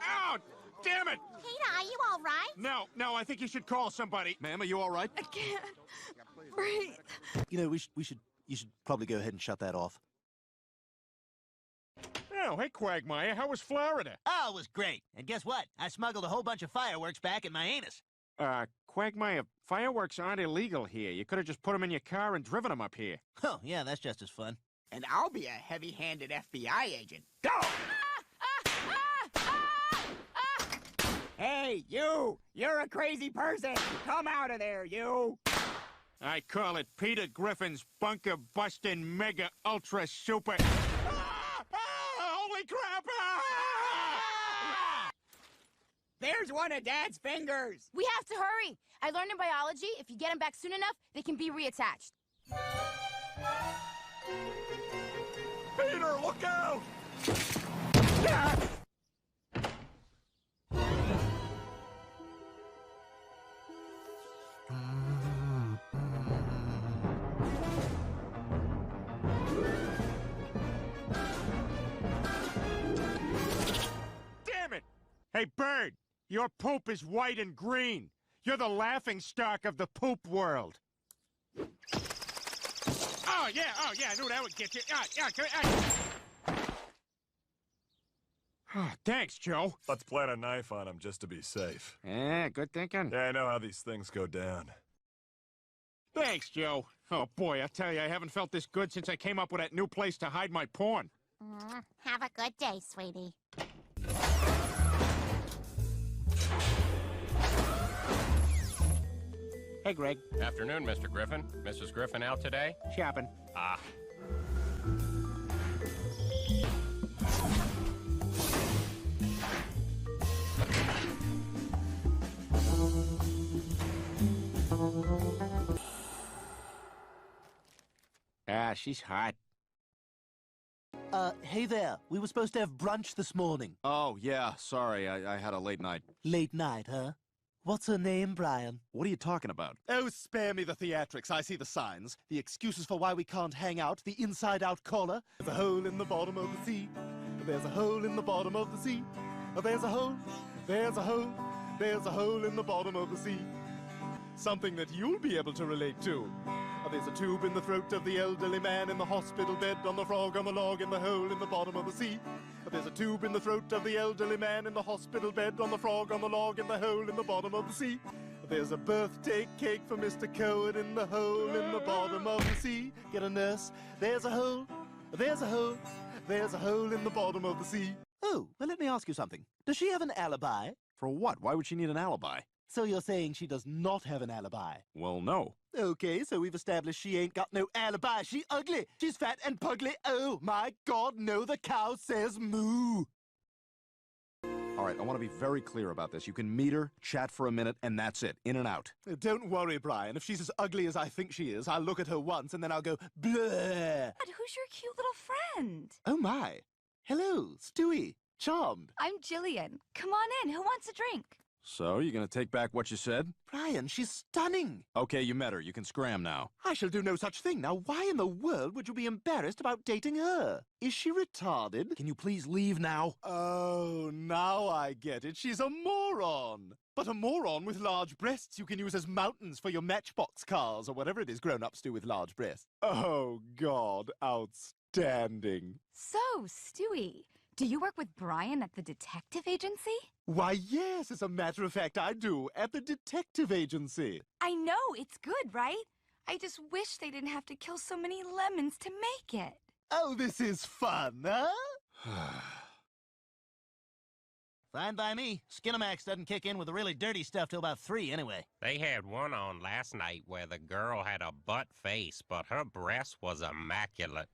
Out! Damn it! Peter, are you all right? No, I think you should call somebody. Ma'am, are you all right? I can't breathe. You know, you should probably go ahead and shut that off. Oh, hey, Quagmire, how was Florida? Oh, it was great. And guess what? I smuggled a whole bunch of fireworks back in my anus. Quagmire, fireworks aren't illegal here. You could have just put them in your car and driven them up here. Oh, yeah, that's just as fun. And I'll be a heavy-handed FBI agent. Go! Hey, you! You're a crazy person! Come out of there, you! I call it Peter Griffin's bunker-busting mega-ultra-super... Holy crap! There's one of Dad's fingers! We have to hurry. I learned in biology, if you get them back soon enough, they can be reattached. Peter, look out! Damn it! Hey, Bird, your poop is white and green. You're the laughingstock of the poop world. Oh, yeah, I knew that would get you. Oh, thanks, Joe. Let's plant a knife on him just to be safe. Yeah, good thinking. Yeah, I know how these things go down. Thanks, Joe. Oh, boy, I tell you, I haven't felt this good since I came up with that new place to hide my porn. Have a good day, sweetie. Hey, Greg. Afternoon, Mr. Griffin. Mrs. Griffin out today? Shopping. Ah. She's hot. Hey there. We were supposed to have brunch this morning. Oh, yeah, sorry, I had a late night. Late night, huh? What's her name, Brian? What are you talking about? Oh, spare me the theatrics. I see the signs. The excuses for why we can't hang out. The inside-out caller. There's a hole in the bottom of the sea. There's a hole in the bottom of the sea. There's a hole. There's a hole. There's a hole in the bottom of the sea. Something that you'll be able to relate to. There's a tube in the throat of the elderly man in the hospital bed, on the frog, on the log, in the hole in the bottom of the sea. There's a tube in the throat of the elderly man in the hospital bed, on the frog, on the log, in the hole in the bottom of the sea. There's a birthday cake for Mr. Cohen in the hole in the bottom of the sea. Get a nurse. There's a hole. There's a hole. There's a hole in the bottom of the sea. Oh, well, let me ask you something. Does she have an alibi? For what? Why would she need an alibi? So you're saying she does not have an alibi? Well, no. Okay, so we've established she ain't got no alibi. She ugly. She's fat and pugly. Oh, my God, no, the cow says moo. All right, I want to be very clear about this. You can meet her, chat for a minute, and that's it. In and out. Don't worry, Brian. If she's as ugly as I think she is, I'll look at her once and then I'll go, bleh. Dad, who's your cute little friend? Oh, my. Hello, Stewie. Charmed. I'm Jillian. Come on in. Who wants a drink? So, you gonna take back what you said? Brian, she's stunning. Okay, you met her. You can scram now. I shall do no such thing. Now, why in the world would you be embarrassed about dating her? Is she retarded? Can you please leave now? Oh, now I get it. She's a moron. But a moron with large breasts you can use as mountains for your Matchbox cars or whatever it is grown-ups do with large breasts. Oh, God, outstanding. So, Stewie, do you work with Brian at the detective agency? Why, yes, as a matter of fact, I do, at the detective agency. I know, it's good, right? I just wish they didn't have to kill so many lemons to make it. Oh, this is fun, huh? Fine by me. Skinamax doesn't kick in with the really dirty stuff till about 3 anyway. They had one on last night where the girl had a butt face, but her breast was immaculate.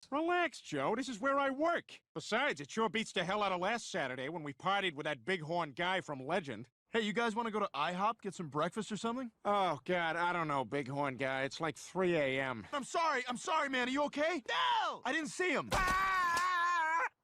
Relax, Joe. This is where I work. Besides, it sure beats the hell out of last Saturday when we partied with that bighorn guy from Legend. Hey, you guys want to go to IHOP, get some breakfast or something? Oh, God, I don't know, bighorn guy. It's like 3 a.m. I'm sorry, man. Are you okay? No! I didn't see him.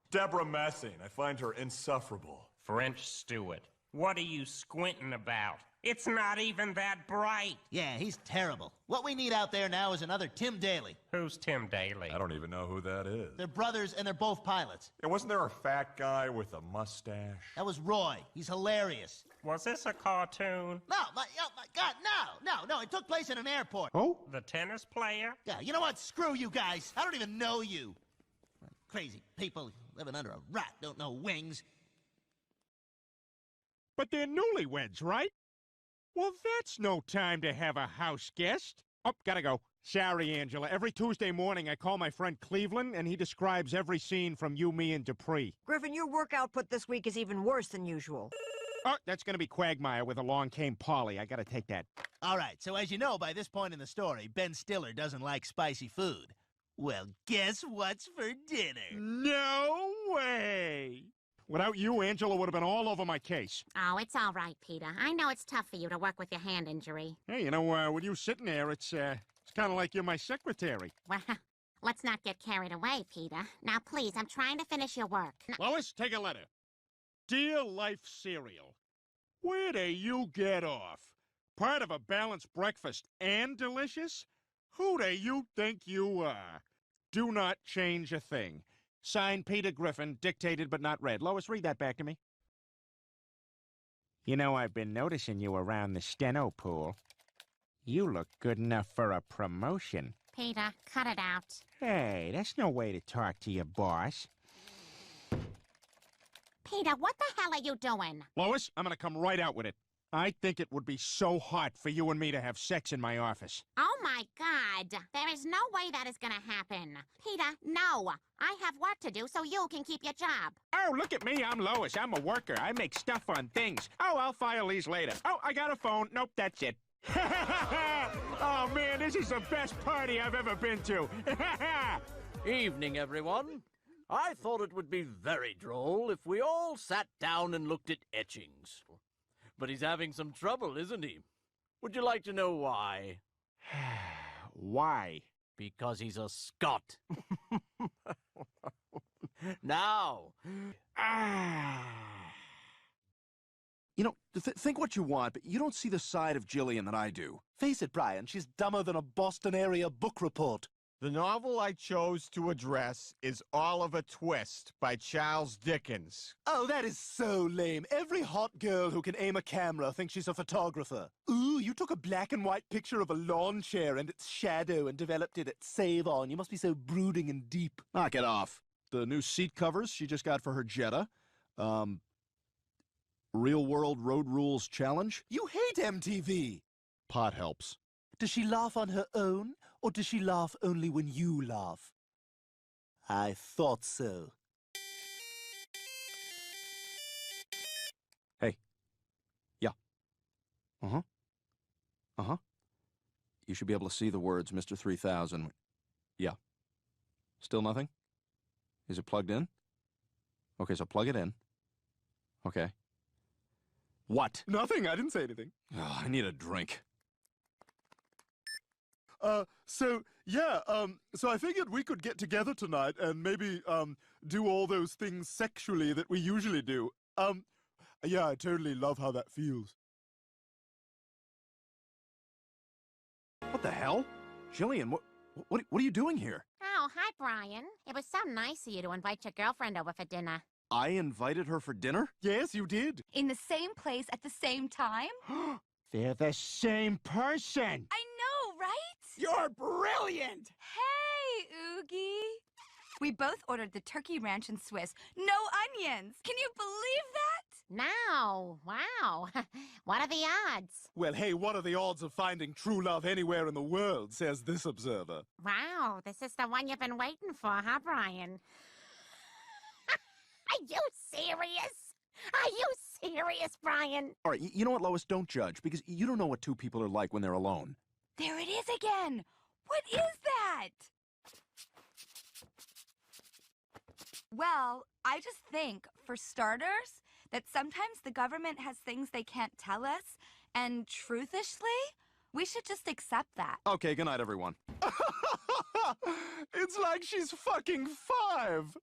Deborah Messing. I find her insufferable. French Stewart. What are you squinting about? It's not even that bright. Yeah, he's terrible. What we need out there now is another Tim Daly. Who's Tim Daly? I don't even know who that is. They're brothers, and they're both pilots. And wasn't there a fat guy with a mustache? That was Roy. He's hilarious. Was this a cartoon? No, my God, no. It took place in an airport. Oh? The tennis player? Yeah, you know what? Screw you guys. I don't even know you. Crazy people living under a rock don't know wings. But they're newlyweds, right? Well, that's no time to have a house guest. Oh, gotta go. Sorry, Angela. Every Tuesday morning, I call my friend Cleveland, and he describes every scene from You, Me, and Dupree. Griffin, your work output this week is even worse than usual. Oh, that's gonna be Quagmire with Along Came Polly. I gotta take that. All right, so as you know by this point in the story, Ben Stiller doesn't like spicy food. Well, guess what's for dinner? No way! Without you, Angela would have been all over my case. Oh, it's all right, Peter. I know it's tough for you to work with your hand injury. Hey, you know, with you sitting there, it's kind of like you're my secretary. Well, let's not get carried away, Peter. Now, please, I'm trying to finish your work. Lois, take a letter. Dear Life Cereal, where do you get off? Part of a balanced breakfast and delicious? Who do you think you are? Do not change a thing. Signed, Peter Griffin, dictated but not read. Lois, read that back to me. You know, I've been noticing you around the steno pool. You look good enough for a promotion. Peter, cut it out. Hey, that's no way to talk to your boss. Peter, what the hell are you doing? Lois, I'm gonna come right out with it. I think it would be so hot for you and me to have sex in my office. Oh, my God. There is no way that is gonna happen. Peter, no. I have work to do so you can keep your job. Oh, look at me. I'm Lois. I'm a worker. I make stuff on things. Oh, I'll file these later. Oh, I got a phone. Nope, that's it. Oh, man, this is the best party I've ever been to. Evening, everyone. I thought it would be very droll if we all sat down and looked at etchings. But he's having some trouble, isn't he? Would you like to know why? Why? Because he's a Scot. Now. You know, think what you want, but you don't see the side of Jillian that I do. Face it, Brian, she's dumber than a Boston area book report. The novel I chose to address is Oliver Twist by Charles Dickens. Oh, that is so lame. Every hot girl who can aim a camera thinks she's a photographer. Ooh, you took a black and white picture of a lawn chair and its shadow and developed it at Save On. You must be so brooding and deep. Knock it off. The new seat covers she just got for her Jetta. Real World Road Rules Challenge. You hate MTV. Pot helps. Does she laugh on her own, or does she laugh only when you laugh? I thought so. Hey. Yeah. Uh-huh. Uh-huh. You should be able to see the words, Mr. 3000. Yeah. Still nothing? Is it plugged in? Okay, so plug it in. Okay. What? Nothing, I didn't say anything. Oh, I need a drink. So I figured we could get together tonight and maybe, do all those things sexually that we usually do. Yeah, I totally love how that feels. What the hell? Jillian, what are you doing here? Oh, hi, Brian. It was so nice of you to invite your girlfriend over for dinner. I invited her for dinner? Yes, you did. In the same place at the same time? They're the same person. I know, right? You're brilliant! Hey, Oogie. We both ordered the turkey ranch and Swiss. No onions. Can you believe that? No. Wow. What are the odds? Well, hey, what are the odds of finding true love anywhere in the world, says this observer. Wow, this is the one you've been waiting for, huh, Brian? Are you serious? Are you serious, Brian? All right, you know what, Lois? Don't judge, because you don't know what two people are like when they're alone. There it is again. What is that? Well, I just think, for starters, that sometimes the government has things they can't tell us, and truthishly, we should just accept that. Okay, good night, everyone. It's like she's fucking 5.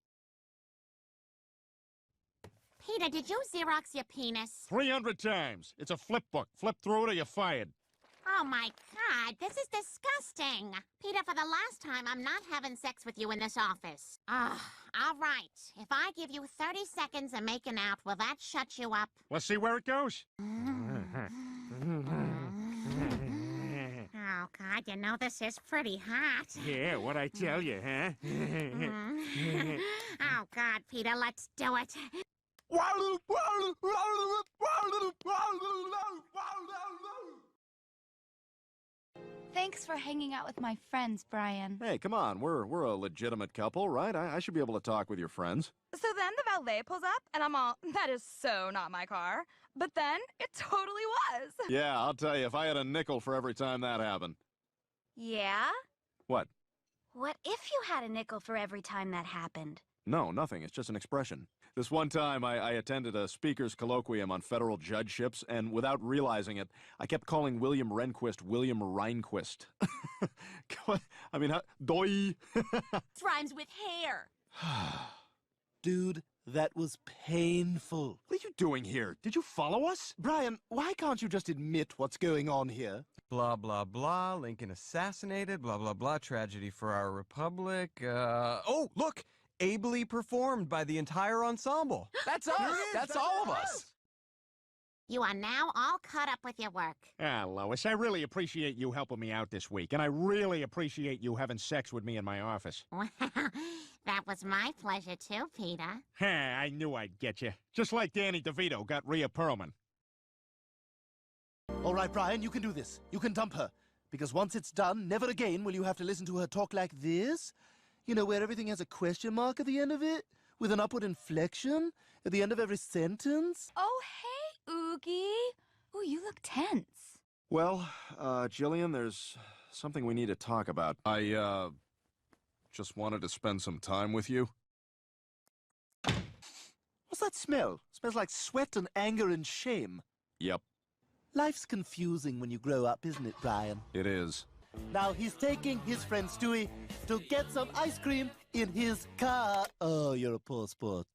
Peter, did you Xerox your penis? 300 times. It's a flip book. Flip through it or you're fired. Oh, my God. This is disgusting. Peter, for the last time, I'm not having sex with you in this office. All right. If I give you 30 seconds of making out, will that shut you up? Let's see where it goes. Oh, God, you know this is pretty hot. Yeah, what'd I tell you, huh? Oh, God, Peter, let's do it. Thanks for hanging out with my friends, Brian. Hey, come on. We're a legitimate couple, right? I should be able to talk with your friends. So then the valet pulls up, and I'm all, that is so not my car. But then it totally was. Yeah, I'll tell you, if I had a nickel for every time that happened. Yeah? What? What if you had a nickel for every time that happened? No, nothing. It's just an expression. This one time, I attended a speaker's colloquium on federal judgeships, and without realizing it, I kept calling William Rehnquist William Reinquist. I mean, doi. This rhymes with hair. Dude, that was painful. What are you doing here? Did you follow us? Brian, why can't you just admit what's going on here? Blah, blah, blah. Lincoln assassinated. Blah, blah, blah. Tragedy for our republic. Oh, look! Ably performed by the entire ensemble. That's us. That's all of us. You are now all caught up with your work. Ah, Lois, I really appreciate you helping me out this week, and I really appreciate you having sex with me in my office. Well, that was my pleasure too, Peter. I knew I'd get you. Just like Danny DeVito got Rhea Perlman. All right, Brian, you can do this. You can dump her. Because once it's done, never again will you have to listen to her talk like this. You know, where everything has a question mark at the end of it, with an upward inflection at the end of every sentence. Oh, hey, Oogie. Ooh, you look tense. Well, Jillian, there's something we need to talk about. I, just wanted to spend some time with you. What's that smell? Smells like sweat and anger and shame. Yep, Life's confusing when you grow up, isn't it, Brian? it is. Now he's taking his friend Stewie to get some ice cream in his car. Oh, you're a poor sport.